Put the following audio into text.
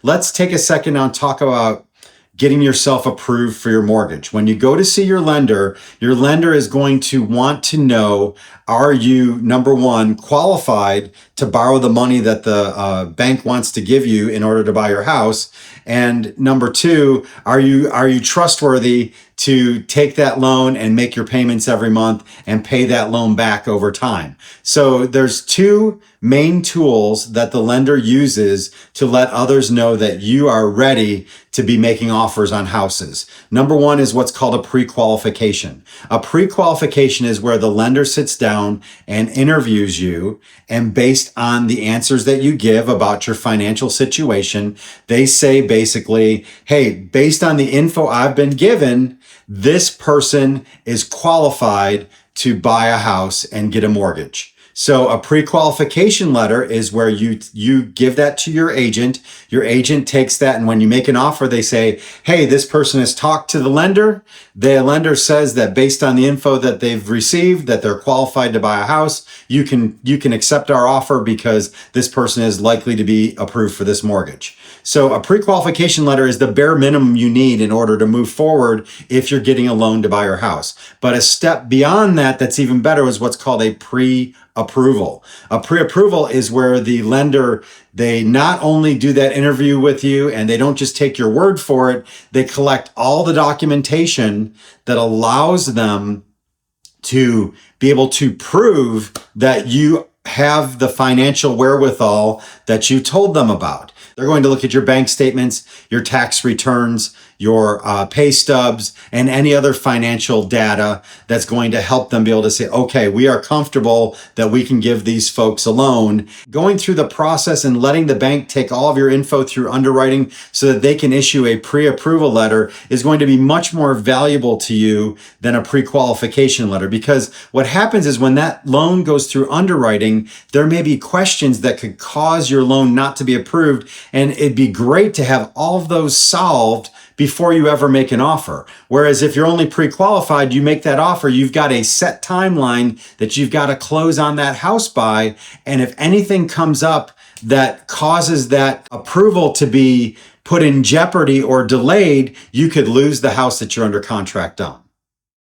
let's take a second now and talk about getting yourself approved for your mortgage. When you go to see your lender is going to want to know, are you, number one, qualified to borrow the money that the bank wants to give you in order to buy your house? And number two, are you trustworthy to take that loan and make your payments every month and pay that loan back over time? So there's two main tools that the lender uses to let others know that you are ready to be making offers on houses. Number one is what's called a pre-qualification. A pre-qualification is where the lender sits down and interviews you, and based on the answers that you give about your financial situation, they say basically, hey, based on the info I've been given, this person is qualified to buy a house and get a mortgage. So a pre-qualification letter is where you give that to your agent. Your agent takes that, and when you make an offer, they say, hey, this person has talked to the lender. The lender says that based on the info that they've received, that they're qualified to buy a house. You can accept our offer because this person is likely to be approved for this mortgage. So a pre-qualification letter is the bare minimum you need in order to move forward if you're getting a loan to buy your house. But a step beyond that, that's even better, is what's called a pre-approval. A pre-approval is where the lender, they not only do that interview with you and they don't just take your word for it, they collect all the documentation that allows them to be able to prove that you have the financial wherewithal that you told them about. They're going to look at your bank statements, your tax returns, your pay stubs, and any other financial data that's going to help them be able to say, okay, we are comfortable that we can give these folks a loan. Going through the process and letting the bank take all of your info through underwriting so that they can issue a pre-approval letter is going to be much more valuable to you than a pre-qualification letter. Because what happens is when that loan goes through underwriting, there may be questions that could cause your loan not to be approved. And it'd be great to have all of those solved before you ever make an offer. Whereas if you're only pre-qualified, you make that offer, you've got a set timeline that you've got to close on that house by. And if anything comes up that causes that approval to be put in jeopardy or delayed, you could lose the house that you're under contract on.